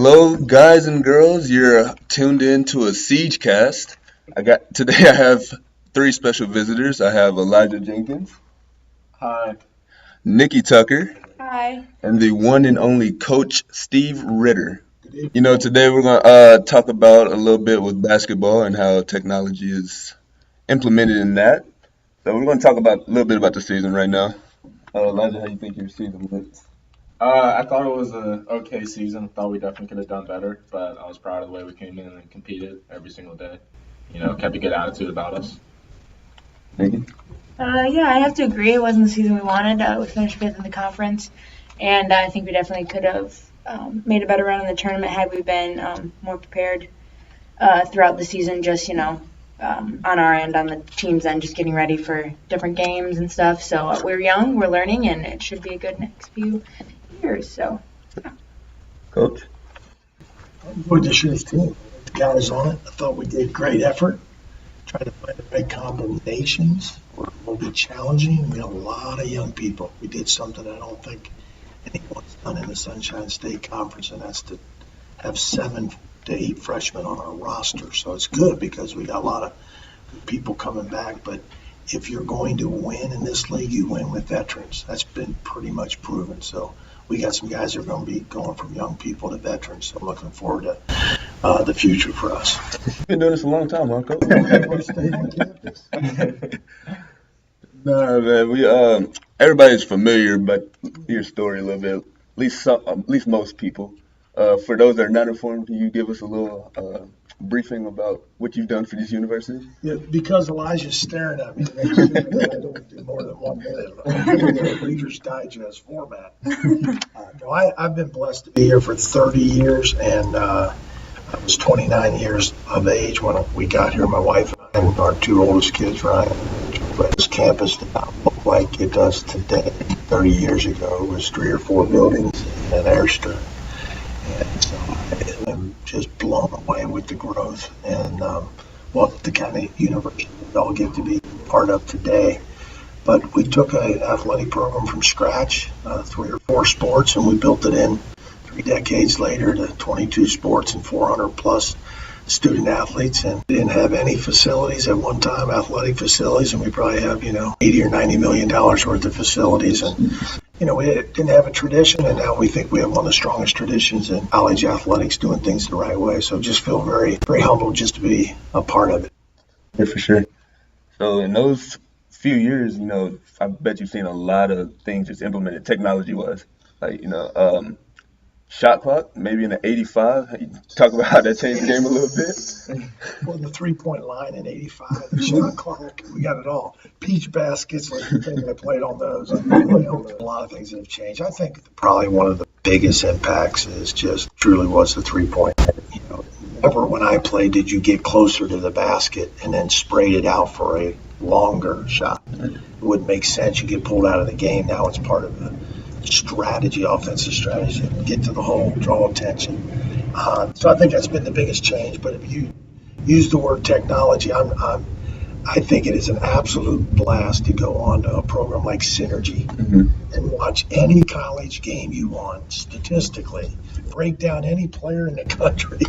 Hello, guys and girls. You're tuned in to a Siege cast. Today. I have three special visitors. I have Elijah Jenkins, Hi. Nikki Tucker, Hi. and the one and only Coach Steve Ritter. Today we're gonna talk about a little bit with basketball and how technology is implemented in that. So we're gonna talk about a little bit about the season right now. Elijah, how you think your season went? I thought it was a okay season. Thought we definitely could have done better, but I was proud of the way we came in and competed every single day. Kept a good attitude about us. Nikki? Yeah, I have to agree. It wasn't the season we wanted. We finished fifth in the conference, and I think we definitely could have made a better run in the tournament had we been more prepared throughout the season. Just on our end, on the team's end, just getting ready for different games and stuff. So we're young, we're learning, and it should be a good next few years. So. Coach? I enjoyed this year's team. The guys on it. I thought we did great effort. Trying to find the right combinations were a little bit challenging. We had a lot of young people. We did something I don't think anyone's done in the Sunshine State Conference, and that's to have 7 to 8 freshmen on our roster. So it's good because we got a lot of good people coming back. But if you're going to win in this league, you win with veterans. That's been pretty much proven. So we got some guys that are going to be going from young people to veterans. So I'm looking forward to the future for us. You've been doing this a long time, huh, Coach? No, man. Everybody's familiar, but your story a little bit. At least most people. For those that are not informed, can you give us a little briefing about what you've done for these universities? Yeah, because Elijah's staring at me, I don't do more than 1 minute. I'm in a Reader's Digest format. No, I've been blessed to be here for 30 years, and I was 29 years of age when we got here. My wife and our 2 oldest kids, Ryan and Rachel. But this campus did not look like it does today. 30 years ago, it was 3 or 4 buildings and an airstrip. And so I'm just blown away with the growth and the kind of university we all get to be part of today. But we took an athletic program from scratch, 3 or 4 sports, and we built it in 3 decades later to 22 sports and 400 plus student athletes, and didn't have any facilities at one time, athletic facilities, and we probably have, $80 or $90 million worth of facilities. And we didn't have a tradition, and now we think we have one of the strongest traditions in college athletics, doing things the right way. So just feel very, very humbled just to be a part of it. Yeah, for sure. So in those few years, I bet you've seen a lot of things just implemented technology-wise. Like, shot clock, maybe in the 85. You talk about how that changed the game a little bit. Well, the 3-point line in 85, the shot clock, we got it all. Peach baskets, like the thing I played on those. A lot of things that have changed. I think probably one of the biggest impacts is just truly was the 3-point. Never when I played did you get closer to the basket and then sprayed it out for a longer shot. It wouldn't make sense. You get pulled out of the game. Now it's part of the strategy, offensive strategy, get to the hole, draw attention. So I think that's been the biggest change. But if you use the word technology, I think it is an absolute blast to go on to a program like Synergy and watch any college game you want statistically, break down any player in the country,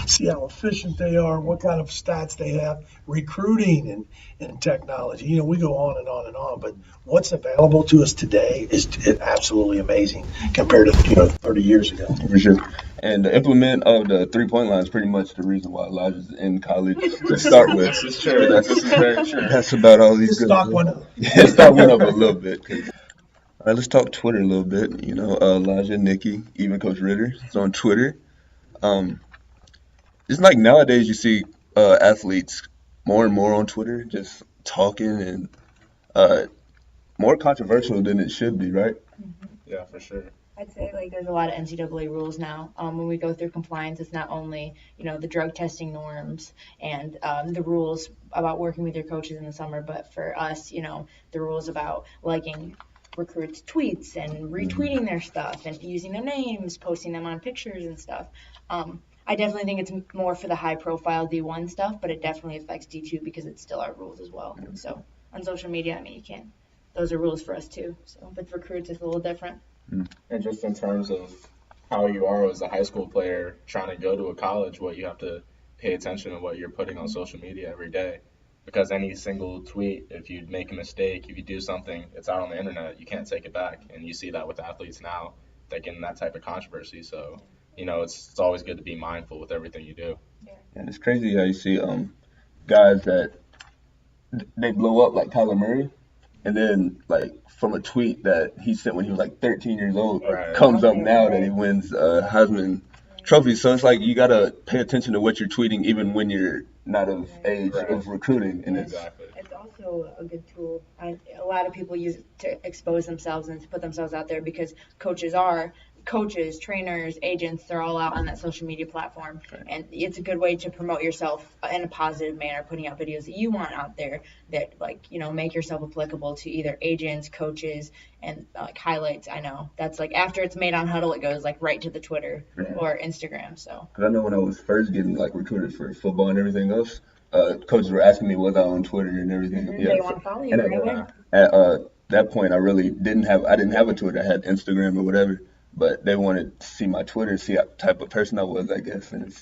see how efficient they are, what kind of stats they have, recruiting and technology. We go on and on and on, but what's available to us today is absolutely amazing compared to 30 years ago. For sure. And the implement of the 3-point line is pretty much the reason why Elijah's in college to start with. This is true. This is very true. That's about all these The good. stock went up. Yeah, stock went up a little bit. All right, let's talk Twitter a little bit. Elijah, Nikki, even Coach Ritter is on Twitter. It's like nowadays you see athletes more and more on Twitter just talking and more controversial than it should be, right? Yeah, for sure. I'd say there's a lot of NCAA rules now. When we go through compliance, it's not only the drug testing norms and the rules about working with your coaches in the summer, but for us, the rules about liking recruits' tweets and retweeting their stuff and using their names, posting them on pictures and stuff. I definitely think it's more for the high-profile D1 stuff, but it definitely affects D2 because it's still our rules as well. So on social media, you can't. Those are rules for us too. So, but for recruits, it's a little different. And just in terms of how you are as a high school player trying to go to a college, what you have to pay attention to what you're putting on social media every day. Because any single tweet, if you make a mistake, if you do something, it's out on the internet. You can't take it back. And you see that with athletes now that get in that type of controversy. So, it's always good to be mindful with everything you do. And it's crazy how you see guys that they blow up like Kyler Murray, and then like from a tweet that he sent when he was like 13 years old, Right. comes up now that he wins Heisman Trophy. So it's like you gotta pay attention to what you're tweeting even when you're not of age of recruiting, and Exactly. It's also a good tool. A lot of people use it to expose themselves and to put themselves out there because coaches, trainers, agents, they're all out on that social media platform. And it's a good way to promote yourself in a positive manner, putting out videos that you want out there that make yourself applicable to either agents, coaches, and highlights. I know that's like after it's made on Huddle, it goes like right to the Twitter or Instagram. So. Because I know when I was first getting like recruited for football and everything else, coaches were asking me was I on Twitter and everything. Mm-hmm. They want to follow you right away. At that point, I really didn't have a Twitter. I had Instagram or whatever, but they wanted to see my Twitter, see what type of person I was, I guess, and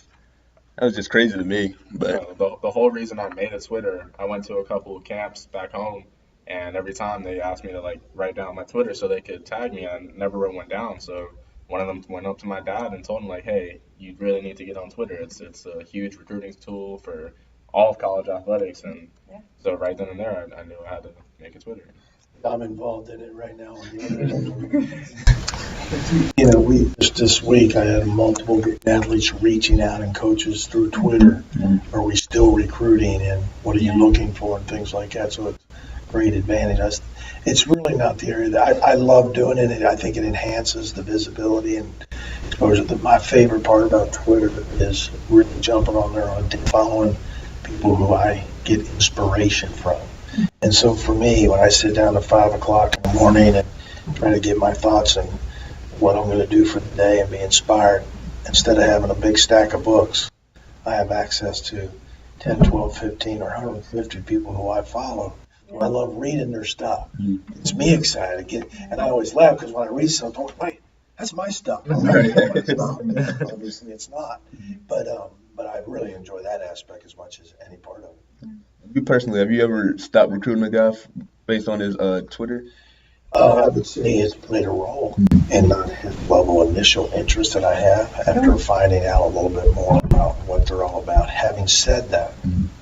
that was just crazy to me. But the whole reason I made a Twitter, I went to a couple of camps back home, and every time they asked me to like write down my Twitter so they could tag me, I never wrote one down. So one of them went up to my dad and told him like, hey, you really need to get on Twitter. It's a huge recruiting tool for all of college athletics, and so right then and there, I knew I had to make a Twitter. I'm involved in it right now. Just this week I had multiple athletes reaching out and coaches through Twitter. Are we still recruiting and what are you looking for and things like that? So it's a great advantage. It's really not the area that I love doing it. I think it enhances the visibility and my favorite part about Twitter is really jumping on there and following people who I get inspiration from. And so for me, when I sit down at 5 o'clock in the morning and try to get my thoughts and what I'm going to do for the day and be inspired, instead of having a big stack of books, I have access to 10, 12, 15, or 150 people who I follow. I love reading their stuff. It's me excited. And I always laugh because when I read something, wait, that's my stuff. Obviously, it's not. But I really enjoy that aspect as much as any part of it. You personally, have you ever stopped recruiting a guy based on his Twitter? I would say it's played a role in not his level of initial interest that I have after finding out a little bit more about what they're all about. Having said that,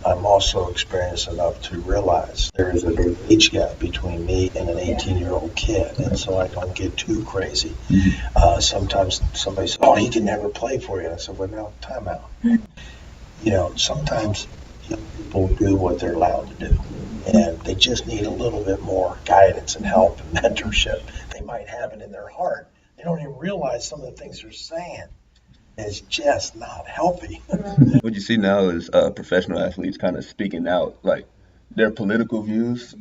I'm also experienced enough to realize there is a big age gap between me and an 18-year-old kid, and so I don't get too crazy. Sometimes somebody says, "Oh, he can never play for you." And I said, "Well, now, time out." Sometimes young people do what they're allowed to do, and they just need a little bit more guidance and help and mentorship. They might have it in their heart. They don't even realize some of the things they're saying is just not healthy. What you see now is professional athletes kind of speaking out, like their political views.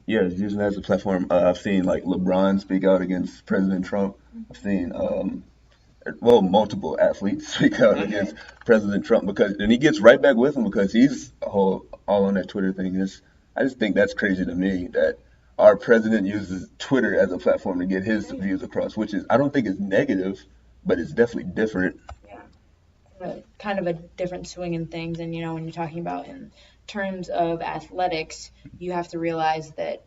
Using that as a platform. I've seen like LeBron speak out against President Trump. I've seen multiple athletes speak out against President Trump and he gets right back with him because he's all on that Twitter thing. I just think that's crazy to me that our president uses Twitter as a platform to get his views across, which is I don't think is negative, but it's definitely different. Kind of a different swing in things, and when you're talking about in terms of athletics, you have to realize that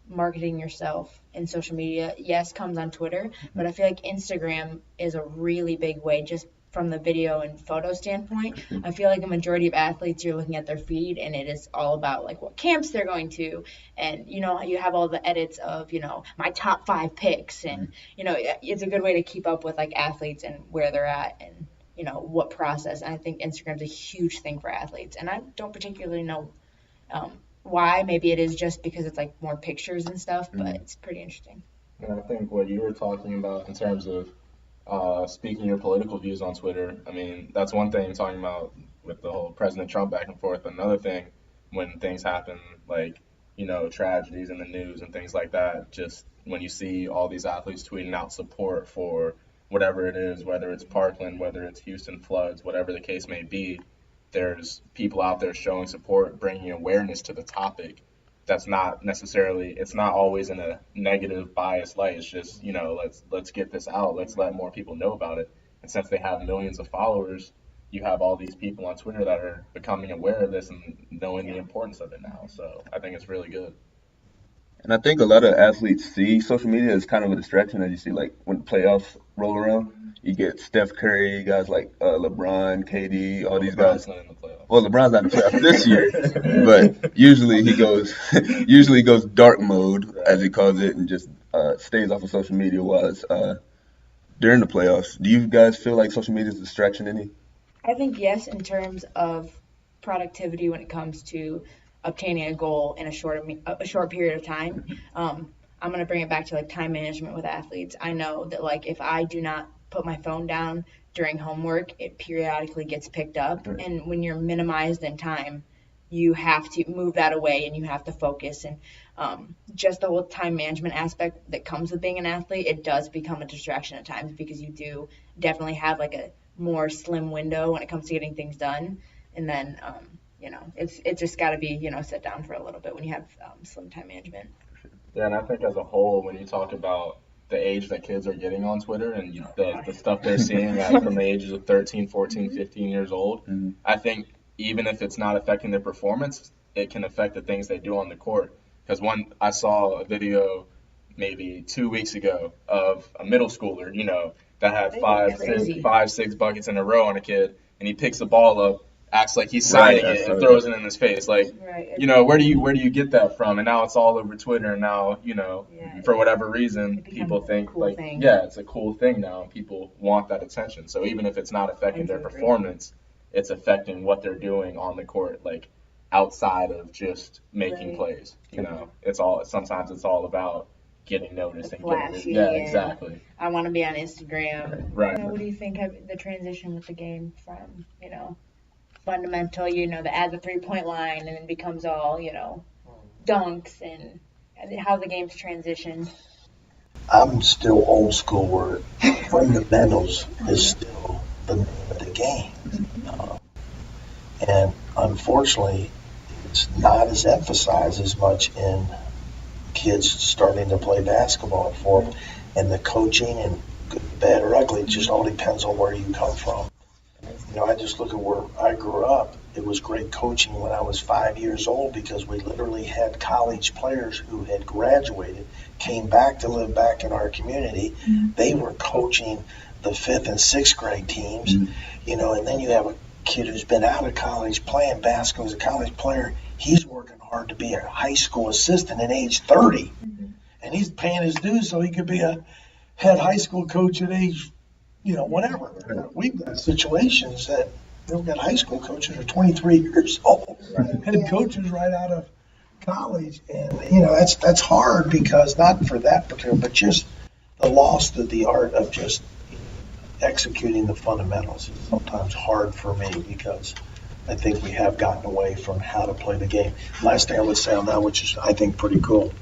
marketing yourself in social media, yes, comes on Twitter, but I feel like Instagram is a really big way just from the video and photo standpoint. I feel like a majority of athletes, you're looking at their feed and it is all about like what camps they're going to, and you have all the edits of my top 5 picks, and it's a good way to keep up with like athletes and where they're at and what process. And I think Instagram's a huge thing for athletes, and I don't particularly know why. Maybe it is just because it's like more pictures and stuff, but it's pretty interesting. And I think what you were talking about in terms of speaking your political views on Twitter, I mean, that's one thing talking about with the whole President Trump back and forth. But another thing, when things happen like, tragedies in the news and things like that, just when you see all these athletes tweeting out support for whatever it is, whether it's Parkland, whether it's Houston floods, whatever the case may be, there's people out there showing support, bringing awareness to the topic that's not necessarily, it's not always in a negative biased light. It's just, let's get this out. Let's let more people know about it. And since they have millions of followers, you have all these people on Twitter that are becoming aware of this and knowing the importance of it now. So I think it's really good. And I think a lot of athletes see social media as kind of a distraction. As you see, like when the playoffs roll around, you get Steph Curry, guys like LeBron, KD, all these guys. LeBron's not in the playoffs. Well, LeBron's not in the playoffs this year, but usually he goes dark mode, as he calls it, and just stays off of social media while it's during the playoffs. Do you guys feel like social media is a distraction any? I think yes, in terms of productivity when it comes to obtaining a goal in a short period of time. I'm going to bring it back to like time management with athletes. I know that like if I do not put my phone down during homework, it periodically gets picked up. Right. And when you're minimized in time, you have to move that away and you have to focus. And just the whole time management aspect that comes with being an athlete, it does become a distraction at times because you do definitely have like a more slim window when it comes to getting things done. And then, it's just got to be, sit down for a little bit when you have slim time management. Yeah, and I think as a whole, when you talk about the age that kids are getting on Twitter and the stuff they're seeing from the ages of 13, 14, 15 years old, I think even if it's not affecting their performance, it can affect the things they do on the court. Because I saw a video maybe 2 weeks ago of a middle schooler, that had five, six buckets in a row on a kid, and he picks the ball up, acts like he's signing it, and throws it in his face. Like, where do you get that from? And now it's all over Twitter, and now, for whatever reason, people think cool thing. it's a cool thing now, and people want that attention. So even if it's not affecting their performance, it's affecting what they're doing on the court, like outside of just making plays. Sometimes it's all about getting noticed and flashy, getting exactly. I want to be on Instagram. Right. What do you think of the transition with the game from, fundamental, that adds a 3-point line and then becomes all, dunks and how the game's transitioned? I'm still old school where fundamentals is still the name of the game. And unfortunately, it's not as emphasized as much in kids starting to play basketball for, and the coaching and good, bad, or ugly, it just all depends on where you come from. I just look at where I grew up. It was great coaching when I was 5 years old because we literally had college players who had graduated, came back to live back in our community. They were coaching the 5th and 6th grade teams, and then you have a kid who's been out of college playing basketball as a college player. He's working hard to be a high school assistant at age 30, and he's paying his dues so he could be a head high school coach at age, whatever. We've got situations that we've got high school coaches who are 23 years old, head coaches right out of college, and that's hard because not for that particular, but just the loss of the art of just executing the fundamentals is sometimes hard for me because I think we have gotten away from how to play the game. Last thing I would say on that, which is I think pretty cool.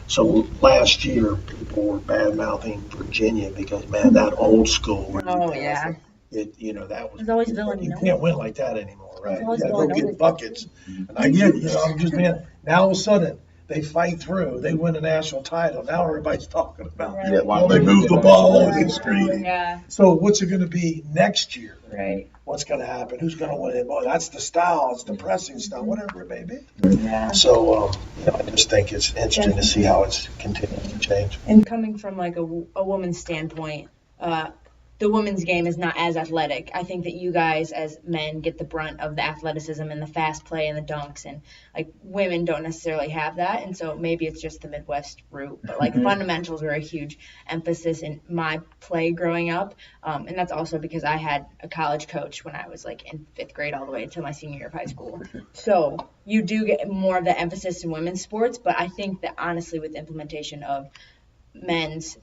So last year, people were bad-mouthing Virginia because, man, that old school. Oh, yeah. That was. It's always villainy. You can't win like that anymore, right? You Go get buckets. And I get it. I'm just being. Now all of a sudden they fight through. They win a national title. Now everybody's talking about. Right. They move the ball on the street. Yeah. So what's it going to be next year? Right. What's going to happen? Who's going to win it? Well, that's the style. It's the pressing style. Whatever it may be. Yeah. So I just think it's interesting to see how it's continuing to change. And coming from like a woman's standpoint, the women's game is not as athletic. I think that you guys as men get the brunt of the athleticism and the fast play and the dunks, and like women don't necessarily have that. And so maybe it's just the Midwest route, but like fundamentals were a huge emphasis in my play growing up. And that's also because I had a college coach when I was like in 5th grade all the way until my senior year of high school. So you do get more of the emphasis in women's sports, but I think that honestly with implementation of men's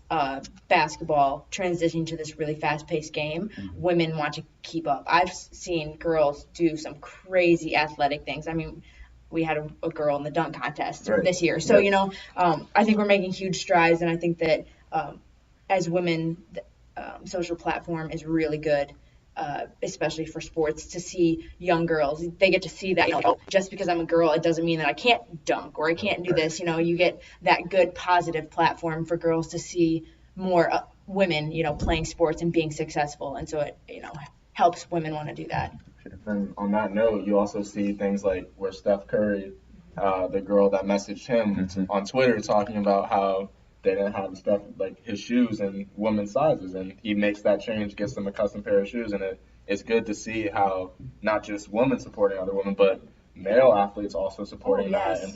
basketball transitioning to this really fast-paced game, women want to keep up. I've seen girls do some crazy athletic things. I mean, we had a girl in the dunk contest this year. So, I think we're making huge strides, and I think that as women, the social platform is really good especially for sports, to see young girls. They get to see that, just because I'm a girl, it doesn't mean that I can't dunk or I can't do this. You get that good positive platform for girls to see more women, playing sports and being successful. And so it, helps women want to do that. And on that note, you also see things like where Steph Curry, the girl that messaged him on Twitter talking about how they didn't have stuff like his shoes in women's sizes, and he makes that change, gets them a custom pair of shoes, and it's good to see how not just women supporting other women, but male athletes also supporting that and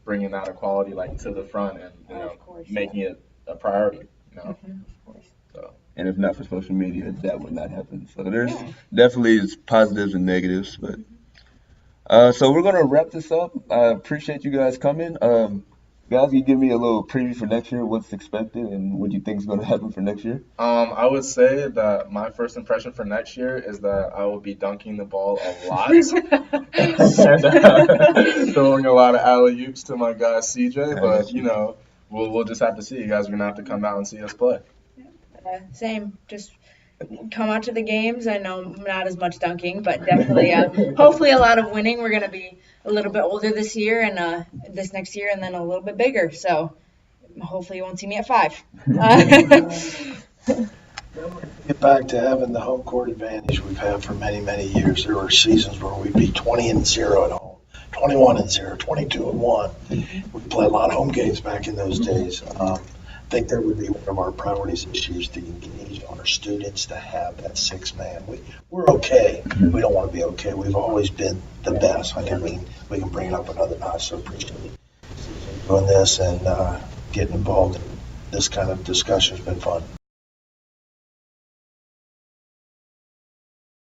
bringing that equality to the front and making it a priority. So. And if not for social media, that would not happen. So there's definitely positives and negatives, but so we're gonna wrap this up. I appreciate you guys coming. Guys, can you give me a little preview for next year? What's expected and what do you think is going to happen for next year? I would say that my first impression for next year is that I will be dunking the ball a lot and throwing a lot of alley-oops to my guy CJ. But we'll just have to see. You guys are gonna have to come out and see us play. Same. Just come out to the games. I know not as much dunking, but definitely, hopefully, a lot of winning. We're gonna be a little bit older this year and this next year, and then a little bit bigger. So hopefully, you won't see me at 5. Get back to having the home court advantage we've had for many, many years. There were seasons where we'd be 20-0 at home, 21-0, 22-1. We played a lot of home games back in those days. I think that would be one of our priorities this year, is to engage our students to have that 6-man. We're okay. We don't want to be okay. We've always been the best. I think we can bring it up another notch. So appreciate doing this and getting involved in this kind of discussion has been fun.